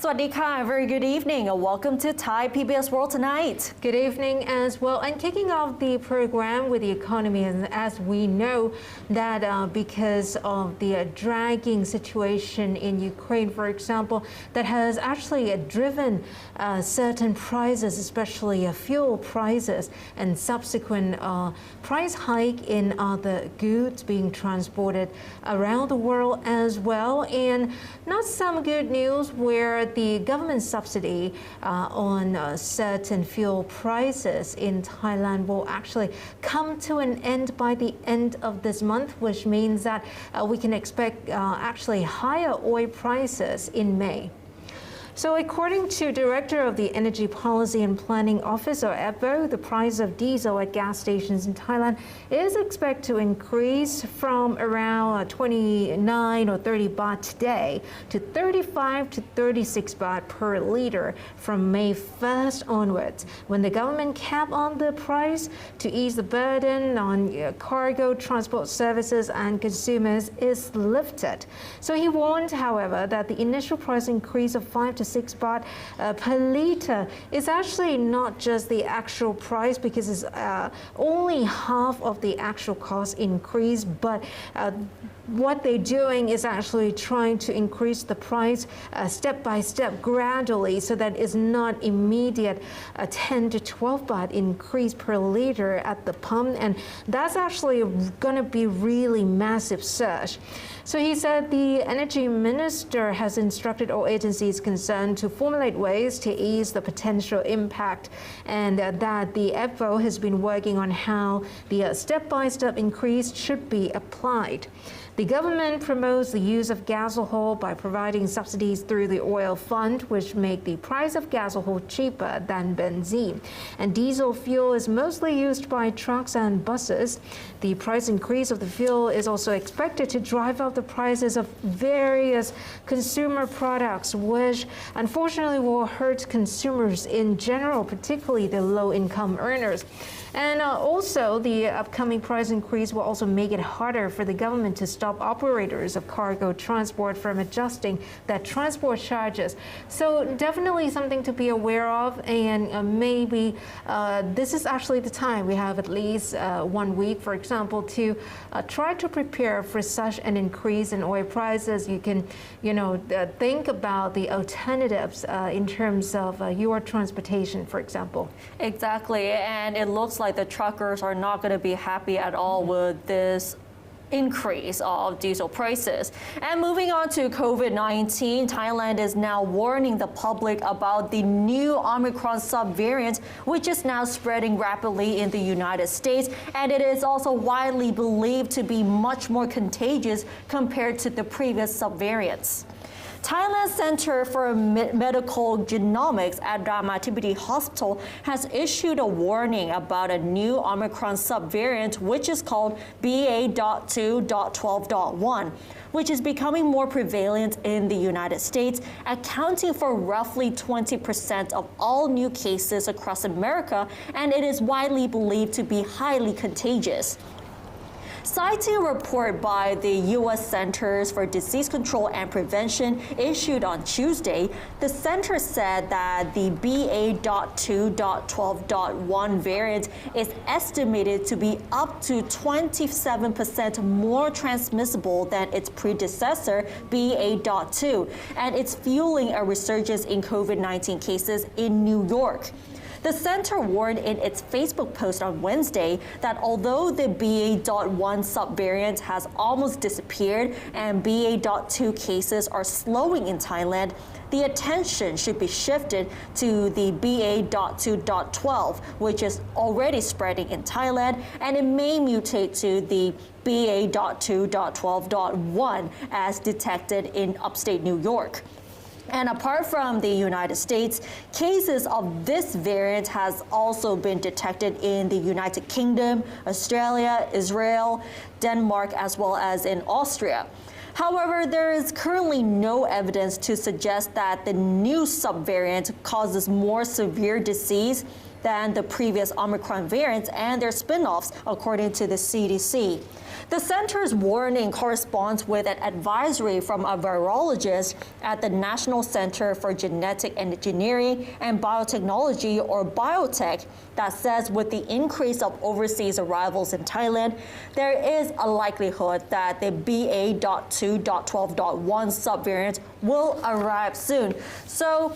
Swadika, very good evening and welcome to Thai PBS World Tonight. Good evening as well. And kicking off the program with the economy, and as we know that because of the dragging situation in Ukraine, for example, that has actually driven certain prices, especially fuel prices, and subsequent price hike in other goods being transported around the world as well. And not some good news where the government subsidy on certain fuel prices in Thailand will actually come to an end by the end of this month, which means that we can expect actually higher oil prices in May. So according to Director of the Energy Policy and Planning Office, or ex-Pheu, the price of diesel at gas stations in Thailand is expected to increase from around 29 or 30 baht today to 35 to 36 baht per litre from May 1st onwards, when the government cap on the price to ease the burden on cargo transport services and consumers is lifted. So he warned, however, that the initial price increase of 5 to 6 baht per litre is actually not just the actual price, because it's only half of the actual cost increase, but what they're doing is actually trying to increase the price step by step gradually, so that it's not immediate 10 to 12 baht increase per litre at the pump, and that's actually going to be really massive surge. So he said the energy minister has instructed all agencies concerned to formulate ways to ease the potential impact, and that the ex-Pheu has been working on how the step-by-step increase should be applied. The government promotes the use of gasohol by providing subsidies through the oil fund, which make the price of gasohol cheaper than benzene. And diesel fuel is mostly used by trucks and buses. The price increase of the fuel is also expected to drive up the prices of various consumer products, which unfortunately will hurt consumers in general, particularly the low-income earners. And also, the upcoming price increase will also make it harder for the government to stop operators of cargo transport from adjusting their transport charges. So definitely something to be aware of, and maybe this is actually the time. We have at least 1 week, for example, to try to prepare for such an increase in oil prices. You can, think about the alternatives in terms of your transportation, for example. Exactly, and it looks like the truckers are not going to be happy at all with this increase of diesel prices. And moving on to COVID-19, Thailand is now warning the public about the new Omicron subvariant, which is now spreading rapidly in the United States, and it is also widely believed to be much more contagious compared to the previous subvariants. Thailand's Center for Medical Genomics at Ramathibodi Hospital has issued a warning about a new Omicron subvariant, which is called BA.2.12.1, which is becoming more prevalent in the United States, accounting for roughly 20% of all new cases across America, and it is widely believed to be highly contagious. Citing a report by the U.S. Centers for Disease Control and Prevention issued on Tuesday, the center said that the BA.2.12.1 variant is estimated to be up to 27% more transmissible than its predecessor, BA.2, and it's fueling a resurgence in COVID-19 cases in New York. The center warned in its Facebook post on Wednesday that although the BA.1 subvariant has almost disappeared and BA.2 cases are slowing in Thailand, the attention should be shifted to the BA.2.12, which is already spreading in Thailand, and it may mutate to the BA.2.12.1 as detected in upstate New York. And apart from the United States, cases of this variant has also been detected in the United Kingdom, Australia, Israel, Denmark, as well as in Austria. However, there is currently no evidence to suggest that the new subvariant causes more severe disease than the previous Omicron variants and their spin-offs, according to the CDC. The center's warning corresponds with an advisory from a virologist at the National Center for Genetic Engineering and Biotechnology, or biotech, that says with the increase of overseas arrivals in Thailand, there is a likelihood that the BA.2.12.1 subvariant will arrive soon. So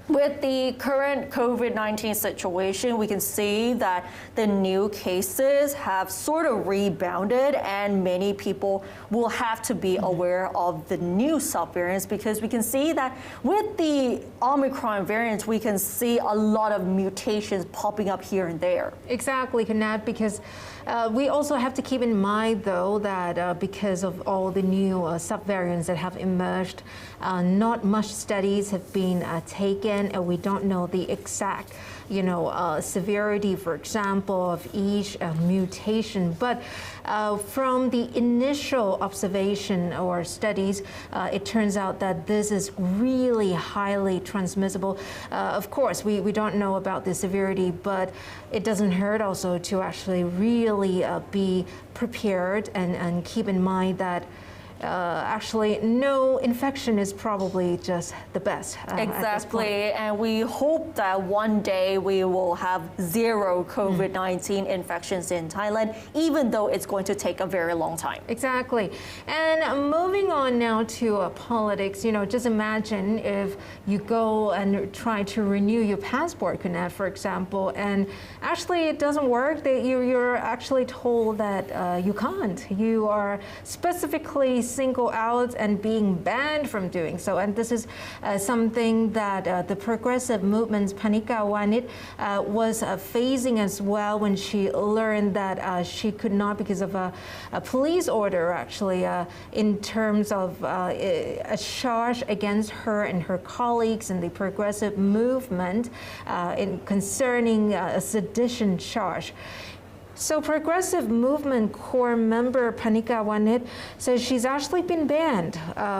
with the current COVID-19 situation, we can see that the new cases have sort of rebounded, and many people will have to be aware of the new subvariants, because we can see that with the Omicron variants, we can see a lot of mutations popping up here and there. Exactly, Kanat, because we also have to keep in mind, though, that because of all the new subvariants that have emerged, not much studies have been taken, and we don't know the exact, severity, for example, of each mutation. But from the initial observation or studies, it turns out that this is really highly transmissible. Of course, we don't know about the severity, but it doesn't hurt also to actually really be prepared and keep in mind that actually no infection is probably just the best. Exactly, and we hope that one day we will have zero COVID-19 infections in Thailand, even though it's going to take a very long time. Exactly. And moving on now to politics, just imagine if you go and try to renew your passport, Kunat, for example, and actually it doesn't work, that you're actually told that you can't. You are specifically single out and being banned from doing so. And this is something that the progressive movement's Pannika Wanich was facing as well when she learned that she could not, because of a police order actually, in terms of a charge against her and her colleagues in the progressive movement concerning a sedition charge. So progressive movement core member Pannika Wanich says she's actually been banned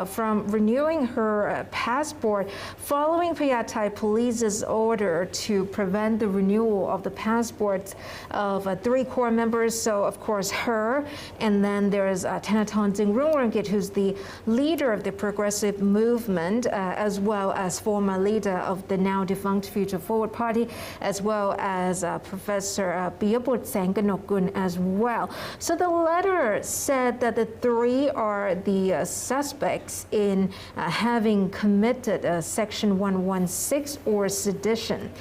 from renewing her passport following Phayat Thai police's order to prevent the renewal of the passports of 3 core members. So of course her, and then there's Thanathorn Jingruangkit, who's the leader of the progressive movement, as well as former leader of the now defunct Future Forward Party, as well as Professor Piyaput Sangkanokgun as well. So the letter said that the 3 are the suspects in having committed Section 116 or sedition.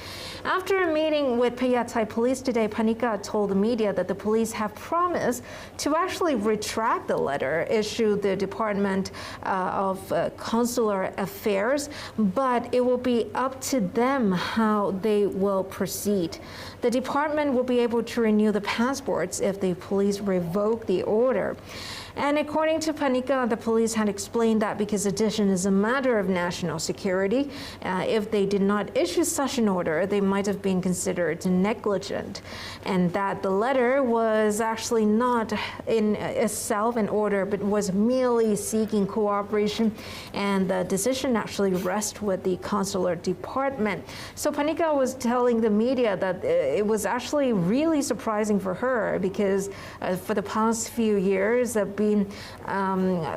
After a meeting with Phayat Thai police today, Pannika told the media that the police have promised to actually retract the letter issued the Department of Consular Affairs, but it will be up to them how they will proceed. The department will be able to renew the passports if the police revoke the order. And according to Pannika, the police had explained that because sedition is a matter of national security, if they did not issue such an order, they might have been considered negligent, and that the letter was actually not in itself an order, but was merely seeking cooperation, and the decision actually rests with the consular department. So Pannika was telling the media that it was actually really surprising for her, because for the past few years there have been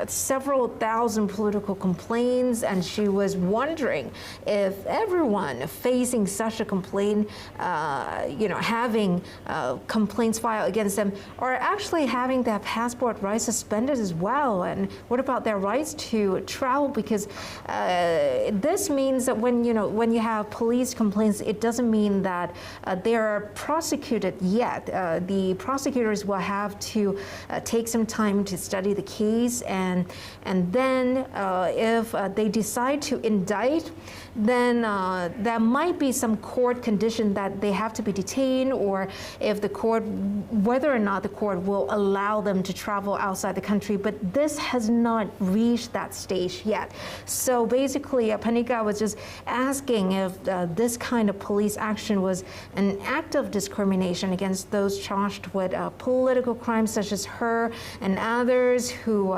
several thousand political complaints, and she was wondering if everyone facing such a complaint, having complaints filed against them, are actually having their passport rights suspended as well. And what about their rights to travel? Because this means that when you have police complaints, it doesn't mean that they are prosecuted yet. The prosecutors will have to take some time to study the case, and then if they decide to indict, then there might be some court condition that they have to be detained, or if the court, whether or not the court will allow them to travel outside the country. But this has not reached that stage yet. So basically, Pannika was just asking if this kind of police action was an act of discrimination against those charged with political crimes, such as her and others who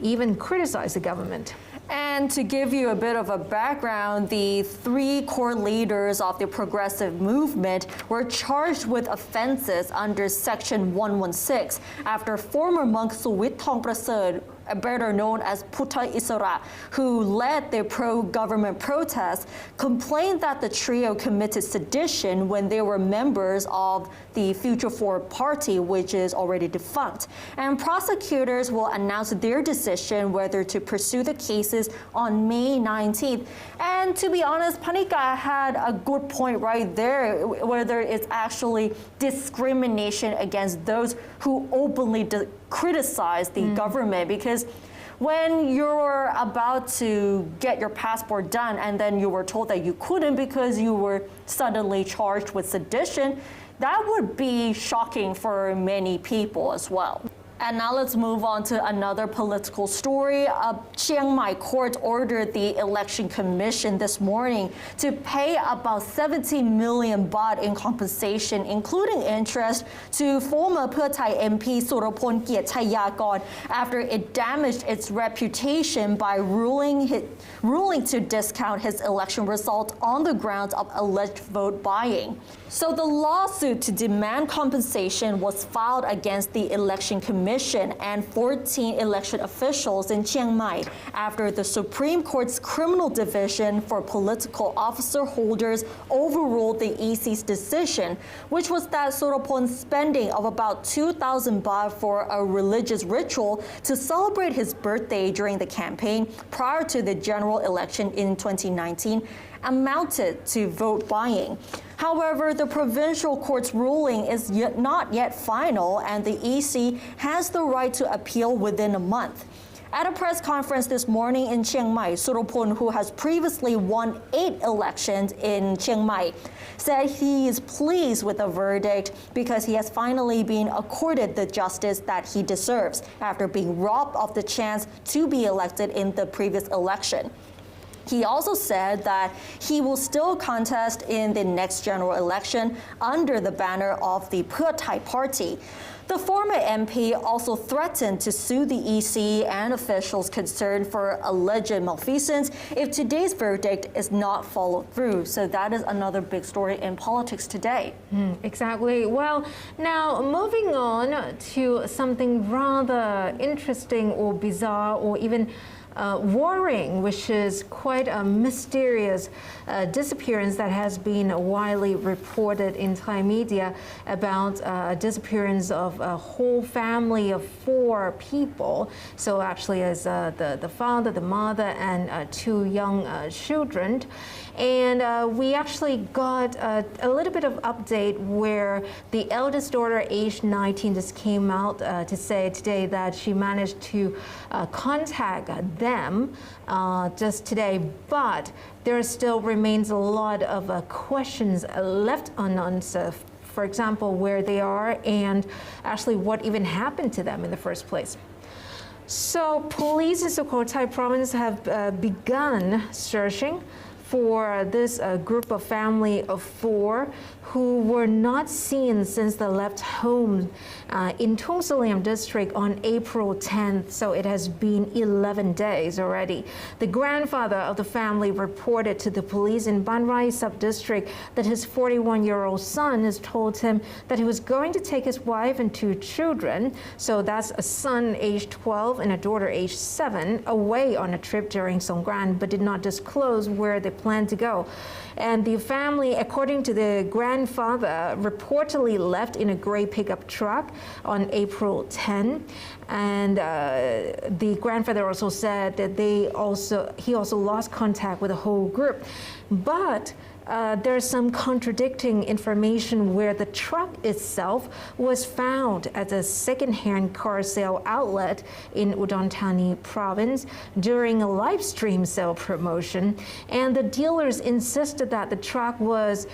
even criticize the government. And to give you a bit of a background, the 3 core leaders of the progressive movement were charged with offenses under Section 116 after former monk Suwit Thongprasert, better known as Puttha Isara, who led the pro-government protests, complained that the trio committed sedition when they were members of the Future Forward Party, which is already defunct. And prosecutors will announce their decision whether to pursue the cases on May 19th. And to be honest, Pannika had a good point right there, whether it's actually discrimination against those who openly criticize the government, because when you're about to get your passport done and then you were told that you couldn't because you were suddenly charged with sedition, that would be shocking for many people as well. And now let's move on to another political story. Chiang Mai court ordered the election commission this morning to pay about 70 million baht in compensation, including interest, to former Pheu Thai MP Surapon Kiatchayakon after it damaged its reputation by ruling to discount his election result on the grounds of alleged vote buying. So the lawsuit to demand compensation was filed against the election commission and 14 election officials in Chiang Mai after the Supreme Court's Criminal Division for Political Officer Holders overruled the EC's decision, which was that Soropon's spending of about 2,000 baht for a religious ritual to celebrate his birthday during the campaign prior to the general election in 2019 amounted to vote buying. However, the provincial court's ruling is not yet final, and the EC has the right to appeal within a month. At a press conference this morning in Chiang Mai, Surapon, who has previously won 8 elections in Chiang Mai, said he is pleased with the verdict because he has finally been accorded the justice that he deserves after being robbed of the chance to be elected in the previous election. He also said that he will still contest in the next general election under the banner of the Pheu Thai Party. The former MP also threatened to sue the EC and officials concerned for alleged malfeasance if today's verdict is not followed through. So that is another big story in politics today. Exactly. Well, now moving on to something rather interesting or bizarre or even worrying, which is quite a mysterious disappearance that has been widely reported in Thai media about a disappearance of a whole family of 4 people. So actually as the father, the mother, and 2 young children. And we actually got a little bit of update where the eldest daughter, aged 19, just came out to say today that she managed to contact them just today, but there still remains a lot of questions left unanswered. For example, where they are and actually what even happened to them in the first place. So police in Sukhothai province have begun searching for this group of family of 4 who were not seen since they left home in Thong Salam district on April 10th. So it has been 11 days already. The grandfather of the family reported to the police in Ban Rai sub-district that his 41-year-old son has told him that he was going to take his wife and 2 children, so that's a son aged 12 and a daughter aged 7, away on a trip during Songkran, but did not disclose where they planned to go. And the family, according to the grandfather, reportedly left in a gray pickup truck on April 10. And the grandfather also said that he also lost contact with the whole group. But there's some contradicting information where the truck itself was found at a second-hand car sale outlet in Udon Thani province during a live stream sale promotion, and the dealers insisted that the truck was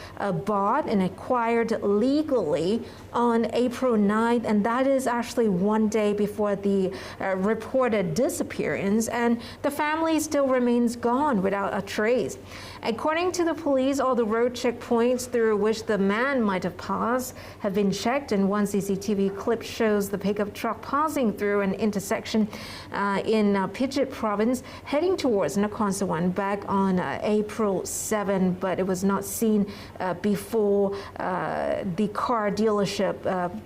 bought and acquired legally on April 9th, and that is actually 1 day before the reported disappearance, and the family still remains gone without a trace. According to the police, all the road checkpoints through which the man might have passed have been checked, and one CCTV clip shows the pickup truck passing through an intersection in Pijit province heading towards Nakhon Sawan back on April 7, but it was not seen before the car dealership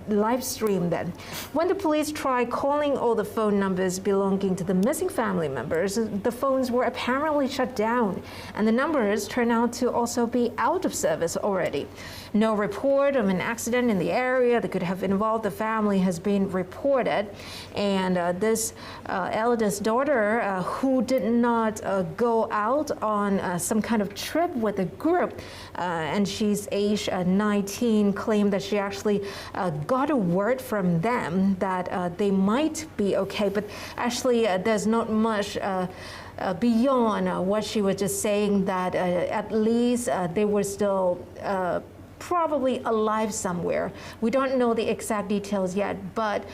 live streamed then. When the police tried calling all the phone numbers belonging to the missing family members, the phones were apparently shut down, and the numbers turned out to also be out of service already. No report of an accident in the area that could have involved the family has been reported, and this eldest daughter who did not go out on some kind of trip with a group, and she's age 19, claimed that she actually got a word from them that they might be okay, but actually there's not much beyond what she was just saying, that at least they were still probably alive somewhere. We don't know the exact details yet, but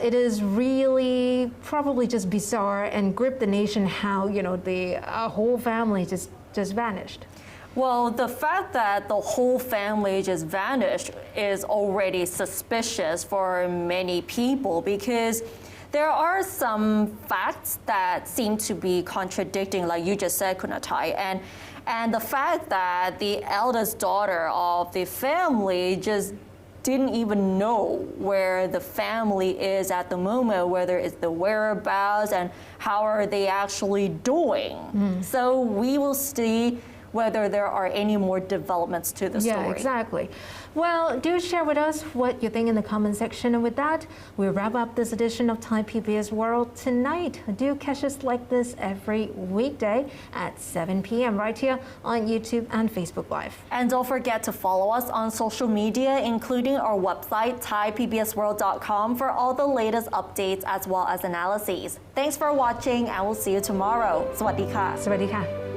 it is really probably just bizarre and gripped the nation how, the whole family just vanished. Well, the fact that the whole family just vanished is already suspicious for many people, because there are some facts that seem to be contradicting, like you just said, Kunatai, and the fact that the eldest daughter of the family just didn't even know where the family is at the moment, whether it's the whereabouts and how are they actually doing. So we will see whether there are any more developments to the story. Yeah, exactly. Well, do share with us what you think in the comment section. And with that, we wrap up this edition of Thai PBS World tonight. Do catch us like this every weekday at 7 p.m. right here on YouTube and Facebook Live. And don't forget to follow us on social media, including our website, thaipbsworld.com, for all the latest updates as well as analyses. Thanks for watching, and we'll see you tomorrow. สวัสดีค่ะ สวัสดีค่ะ